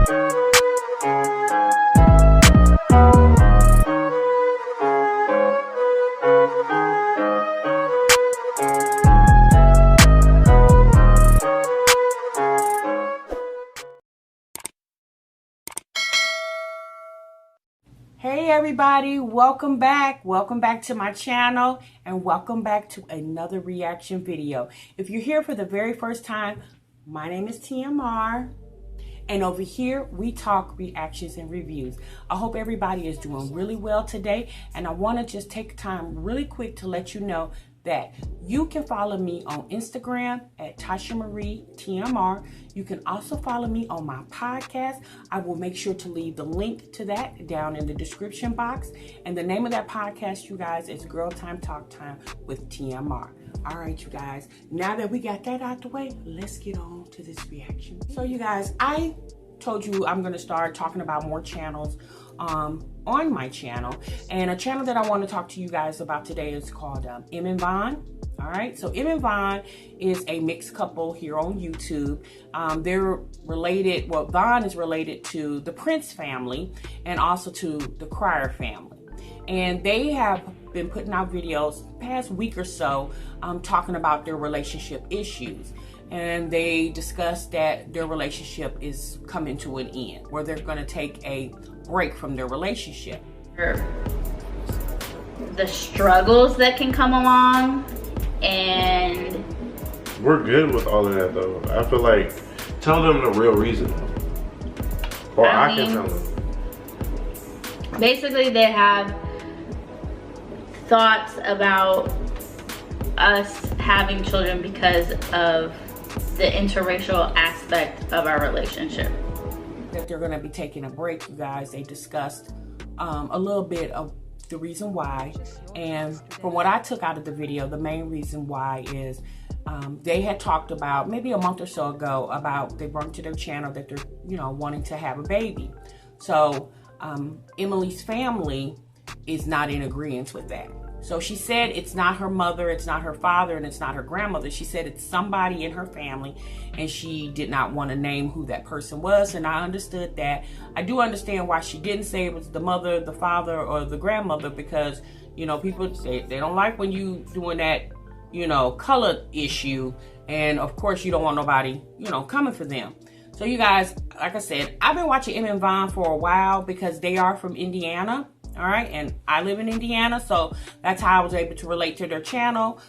Hey everybody, welcome back to my channel, and welcome back to another reaction video. If you're here for the very first time, my name is TMR, and over here we talk reactions and reviews. I hope everybody is doing really well today, and I want to just take time really quick to let you know that you can follow me on Instagram at Tasha Marie TMR. You can also follow me on my podcast. I will make sure to leave the link to that down in the description box. And the name of that podcast, you guys, is Girl Time Talk Time with TMR. All right, you guys, now that we got that out the way, let's get on to this reaction. So you guys, I told you I'm gonna start talking about more channels on my channel, and a channel that I want to talk to you guys about today is called Em and Von. All right, so Em and Von is a mixed couple here on YouTube. They're related, well, Von is related to the Prince family and also to the Crier family, and they have been putting out videos the past week or so talking about their relationship issues. And they discussed that their relationship is coming to an end, where they're going to take a break from their relationship. The struggles that can come along, and we're good with all of that though. I feel like tell them the real reason, or I can tell them. Basically, they have thoughts about us having children because of the interracial aspect of our relationship. That they're going to be taking a break, you guys. They discussed a little bit of the reason why, and from what I took out of the video, the main reason why is they had talked about maybe a month or so ago about they brought to their channel that they're wanting to have a baby. So Emily's family is not in agreement with that. So she said it's not her mother, it's not her father, and it's not her grandmother. She said it's somebody in her family, and she did not want to name who that person was, and I understood that. I do understand why she didn't say it was the mother, the father, or the grandmother, because, people say they don't like when you doing that, color issue, and of course you don't want nobody, coming for them. So you guys, like I said, I've been watching Em and Von for a while because they are from Indiana. All right, and I live in Indiana, so that's how I was able to relate to their channel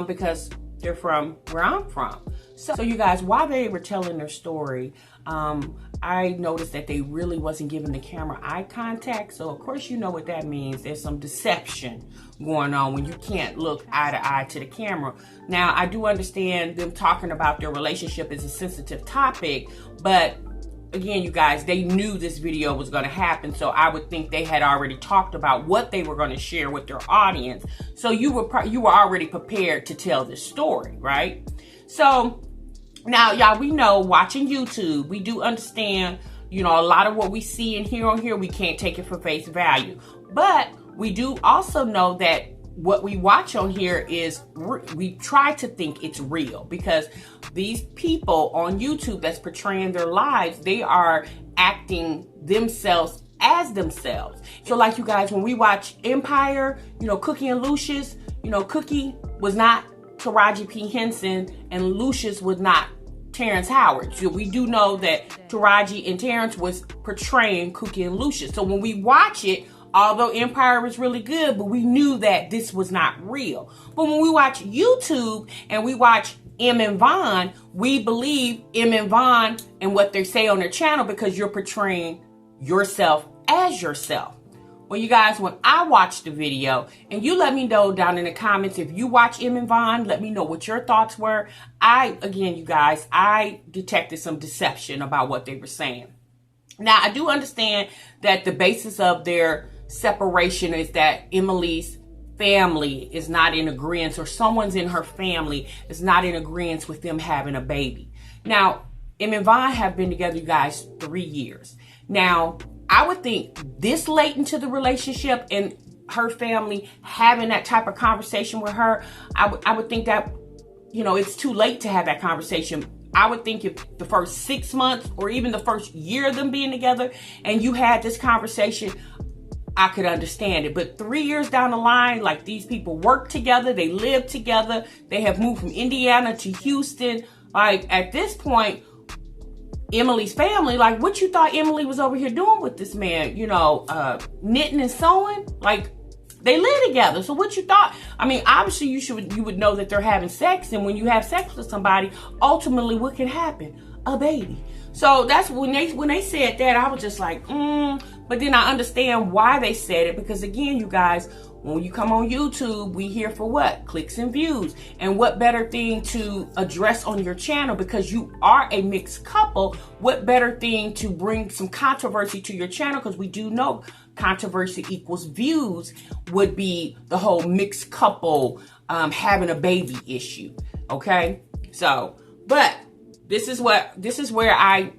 because they're from where I'm from. So you guys, while they were telling their story, I noticed that they really wasn't giving the camera eye contact. So of course, you know what that means. There's some deception going on when you can't look eye to eye to the camera. Now, I do understand them talking about their relationship is a sensitive topic, but again, you guys, they knew this video was going to happen, so I would think they had already talked about what they were going to share with their audience. So you were already prepared to tell this story, right? So now, y'all, we know watching YouTube, we do understand, a lot of what we see and hear on here, we can't take it for face value. But we do also know that what we watch on here is, we try to think it's real, because these people on YouTube that's portraying their lives, they are acting themselves as themselves. So like you guys, when we watch Empire, Cookie and Lucius, Cookie was not Taraji P. Henson and Lucius was not Terrence Howard. So we do know that Taraji and Terrence was portraying Cookie and Lucius. So when we watch it, although Empire was really good, but we knew that this was not real. But when we watch YouTube and we watch Em and Von, we believe Em and Von and what they say on their channel, because you're portraying yourself as yourself. Well, you guys, when I watched the video, and you let me know down in the comments if you watch Em and Von, let me know what your thoughts were. Again, you guys, I detected some deception about what they were saying. Now, I do understand that the basis of their separation is that Emily's family is not in agreement, or someone's in her family is not in agreement with them having a baby. Now, Em and Von have been together, you guys, 3 years. Now, I would think this late into the relationship and her family having that type of conversation with her, I would think that, it's too late to have that conversation I would think if the first 6 months or even the first year of them being together and you had this conversation, I could understand it. But 3 years down the line, like, these people work together, they live together, they have moved from Indiana to Houston. Like, at this point, Emily's family, like, what you thought Emily was over here doing with this man? You know, knitting and sewing? Like, they live together. So what you thought? I mean, obviously you would know that they're having sex, and when you have sex with somebody, ultimately what can happen? A baby. So that's when they said that, I was just like, But then I understand why they said it, because again, you guys, when you come on YouTube, we here for what? Clicks and views. And what better thing to address on your channel, because you are a mixed couple, what better thing to bring some controversy to your channel, because we do know controversy equals views, would be the whole mixed couple having a baby issue. Okay? So, but this is where I,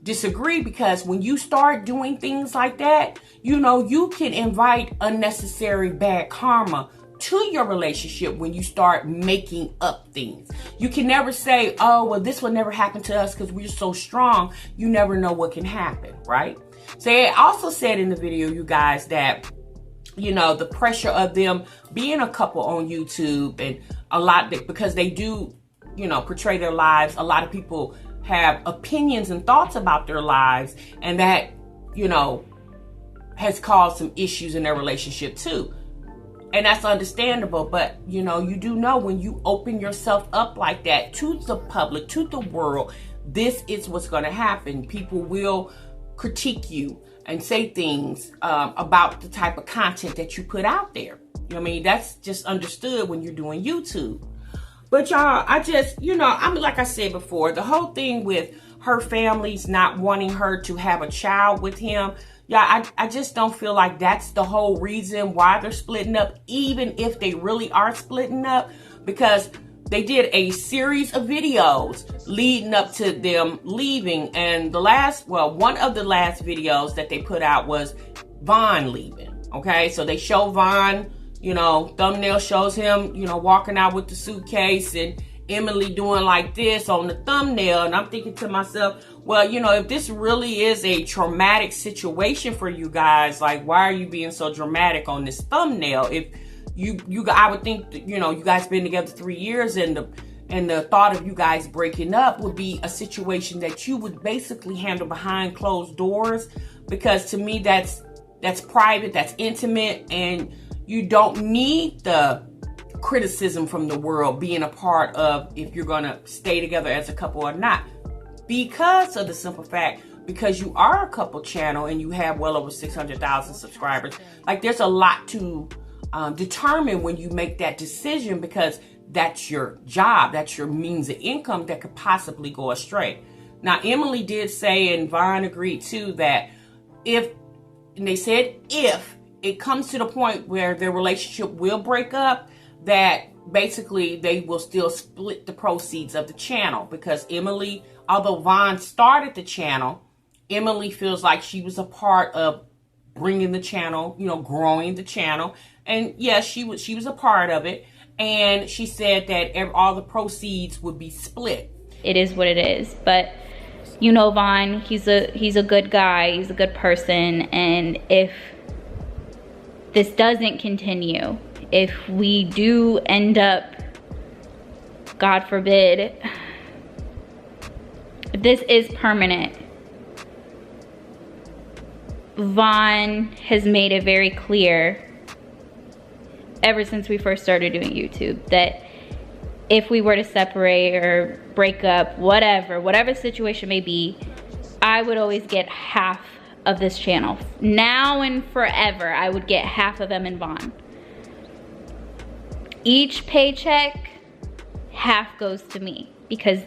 disagree, because when you start doing things like that, you can invite unnecessary bad karma to your relationship when you start making up things. You can never say, oh, well, this will never happen to us because we're so strong. You never know what can happen, right? So I also said in the video, you guys, that, the pressure of them being a couple on YouTube, and a lot because they do, portray their lives. A lot of people have opinions and thoughts about their lives, and that, has caused some issues in their relationship too. And that's understandable, but you do know when you open yourself up like that to the public, to the world, this is what's going to happen. People will critique you and say things about the type of content that you put out there. That's just understood when you're doing YouTube. But y'all, I just, like I said before, the whole thing with her family's not wanting her to have a child with him, I just don't feel like that's the whole reason why they're splitting up, even if they really are splitting up, because they did a series of videos leading up to them leaving. And one of the last videos that they put out was Vaughn leaving. Okay, so they show Vaughn, thumbnail shows him, walking out with the suitcase, and Emily doing like this on the thumbnail. And I'm thinking to myself, well, if this really is a traumatic situation for you guys, like, why are you being so dramatic on this thumbnail? If I would think that, you guys been together 3 years, and the thought of you guys breaking up would be a situation that you would basically handle behind closed doors, because to me, that's private, that's intimate, and you don't need the criticism from the world being a part of if you're going to stay together as a couple or not. Because of the simple fact, because you are a couple channel and you have well over 600,000 subscribers, like, there's a lot to determine when you make that decision, because that's your job, that's your means of income that could possibly go astray. Now, Emily did say, and Vaughn agreed too, that if it comes to the point where their relationship will break up, that basically they will still split the proceeds of the channel, because Emily, although Vaughn started the channel, Emily feels like she was a part of bringing the channel, growing the channel. And yes, she was a part of it. And she said that all the proceeds would be split. It is what it is. But Vaughn, he's a good guy, he's a good person, and if this doesn't continue, if we do end up, God forbid, if this is permanent, Vaughn has made it very clear ever since we first started doing YouTube that if we were to separate or break up, whatever the situation may be, I would always get half of this channel. Now and forever, I would get half of them in Vaughn. Each paycheck, half goes to me, because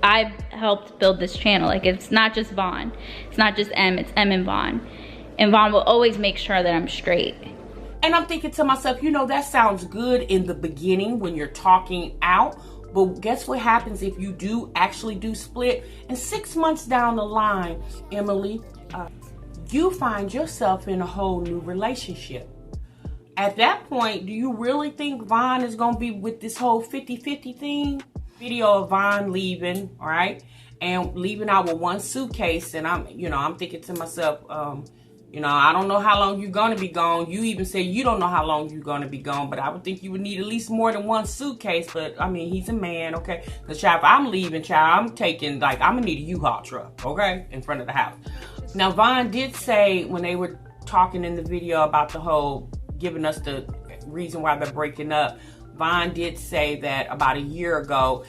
I've helped build this channel. Like, it's not just Vaughn. It's not just M, it's M and Vaughn. And Vaughn will always make sure that I'm straight. And I'm thinking to myself, that sounds good in the beginning when you're talking out. But guess what happens if you do actually split? And 6 months down the line, Emily, you find yourself in a whole new relationship. At that point, do you really think Vaughn is going to be with this whole 50-50 thing? video of Von leaving, all right, and leaving out with one suitcase, and I'm thinking to myself, I don't know how long you're gonna be gone. You even say you don't know how long you're gonna be gone, but I would think you would need at least more than one suitcase. But I mean, he's a man, okay? Because child, if I'm leaving, child, I'm gonna need a U-Haul truck, okay, in front of the house. Now, Von did say when they were talking in the video about the whole giving us the reason why they're breaking up, Von did say that about a year ago,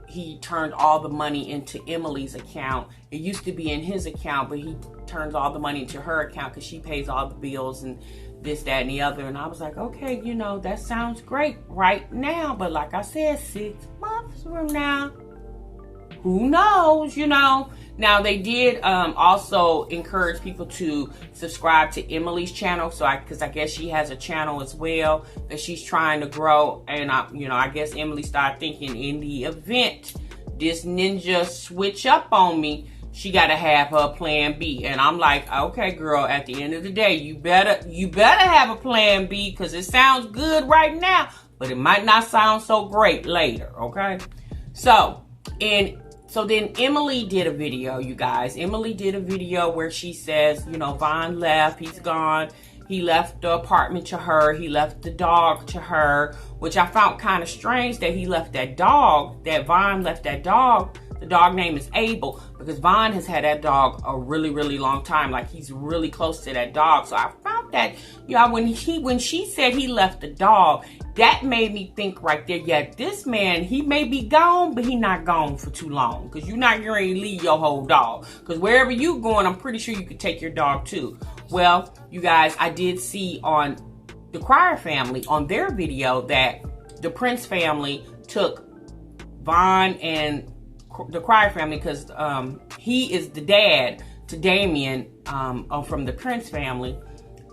he turned all the money into Emily's account. It used to be in his account, but he turns all the money into her account because she pays all the bills and this, that, and the other. And I was like, okay, that sounds great right now. But like I said, 6 months from now, who knows, Now, they did also encourage people to subscribe to Emily's channel. Because I guess she has a channel as well that she's trying to grow. And, I guess Emily started thinking in the event this ninja switch up on me, she got to have her plan B. And I'm like, okay, girl, at the end of the day, you better have a plan B, because it sounds good right now, but it might not sound so great later, okay? So then Emily did a video, you guys. Emily did a video where she says, Von left, he's gone. He left the apartment to her. He left the dog to her, which I found kind of strange that he left that dog, that Von left that dog. The dog name is Abel, because Von has had that dog a really, really long time. Like, he's really close to that dog. So I found that, when she said he left the dog, that made me think right there, yeah, this man, he may be gone, but he not gone for too long, because you're not going to leave your whole dog. Because wherever you going, I'm pretty sure you could take your dog too. Well, you guys, I did see on the Crier family, on their video, that the Prince family took Von and the Crier family, because he is the dad to Damien from the Prince family,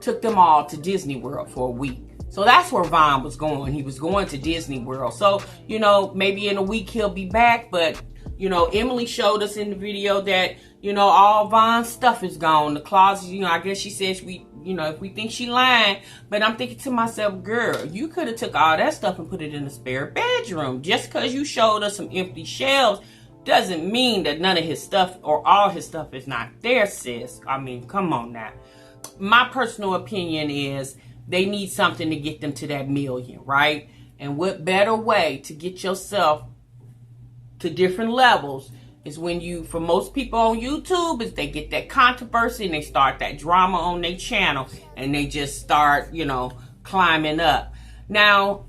took them all to Disney World for a week. So that's where Von was going. He was going to Disney World. So, maybe in a week he'll be back. But, Emily showed us in the video that, all Von's stuff is gone. The closet, I guess she says if we think she lying. But I'm thinking to myself, girl, you could have took all that stuff and put it in the spare bedroom. Just because you showed us some empty shelves doesn't mean that none of his stuff or all his stuff is not there, sis. I mean, come on now. My personal opinion is they need something to get them to that million, right? And what better way to get yourself to different levels is when for most people on YouTube, is they get that controversy and they start that drama on their channel and they just start, climbing up. Now,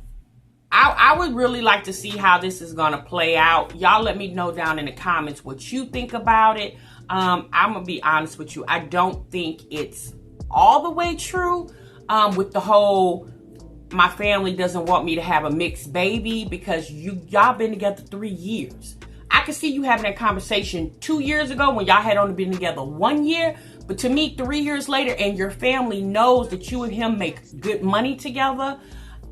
I would really like to see how this is going to play out. Y'all let me know down in the comments what you think about it. I'm going to be honest with you. I don't think it's all the way true with the whole, my family doesn't want me to have a mixed baby, because y'all been together 3 years. I could see you having that conversation 2 years ago when y'all had only been together 1 year. But to me, 3 years later, and your family knows that you and him make good money together,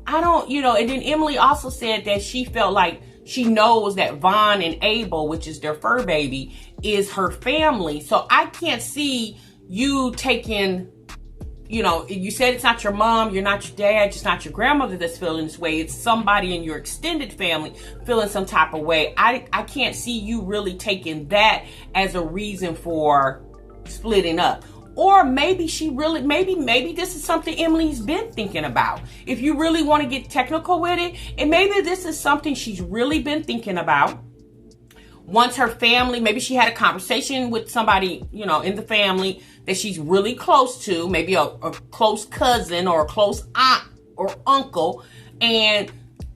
I don't, and then Emily also said that she felt like she knows that Von and Abel, which is their fur baby, is her family. So I can't see you taking, you said it's not your mom, you're not your dad, it's not your grandmother that's feeling this way. It's somebody in your extended family feeling some type of way. I can't see you really taking that as a reason for splitting up. Or maybe maybe this is something Emily's been thinking about. If you really want to get technical with it, and maybe this is something she's really been thinking about. Once her family, maybe she had a conversation with somebody, in the family that she's really close to, maybe a close cousin or a close aunt or uncle, and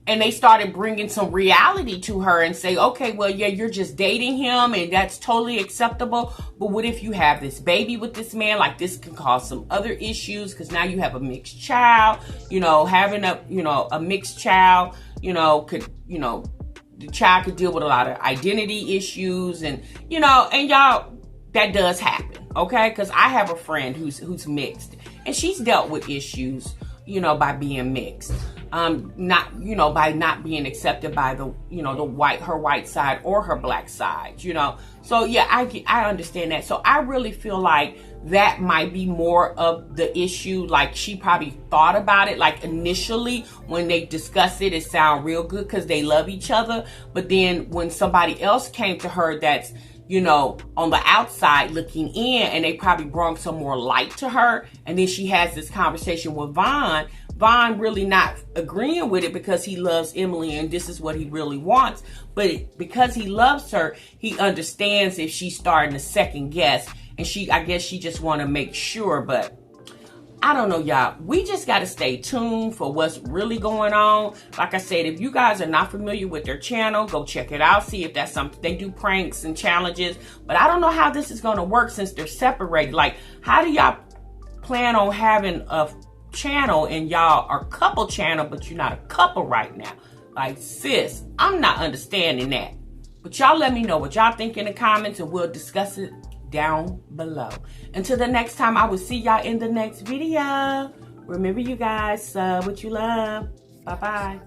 they started bringing some reality to her and say, okay, well, yeah, you're just dating him and that's totally acceptable. But what if you have this baby with this man? Like, this can cause some other issues, because now you have a mixed child. Having a mixed child, could, the child could deal with a lot of identity issues, and y'all, that does happen, okay? Because I have a friend who's mixed, and she's dealt with issues, by being mixed. not, you know, by not being accepted by the, you know, her white side or her black side, you know. So yeah, I understand that. So I really feel like that might be more of the issue. Like she probably thought about it, like initially when they discussed it, it sounded real good because they love each other. But then when somebody else came to her that's, you know, on the outside looking in, and they probably brought some more light to her, and then she has this conversation with Von really not agreeing with it because he loves Emily and this is what he really wants. But because he loves her, he understands if she's starting to second guess. And I guess she just want to make sure. But I don't know, y'all. We just got to stay tuned for what's really going on. Like I said, if you guys are not familiar with their channel, go check it out. See if that's something. They do pranks and challenges. But I don't know how this is going to work since they're separated. Like, how do y'all plan on having a channel and y'all are couple channel, but you're not a couple right now? Like, sis, I'm not understanding that. But y'all let me know what y'all think in the comments and we'll discuss it down below. Until the next time, I will see y'all in the next video. Remember, you guys, sub what you love. Bye-bye.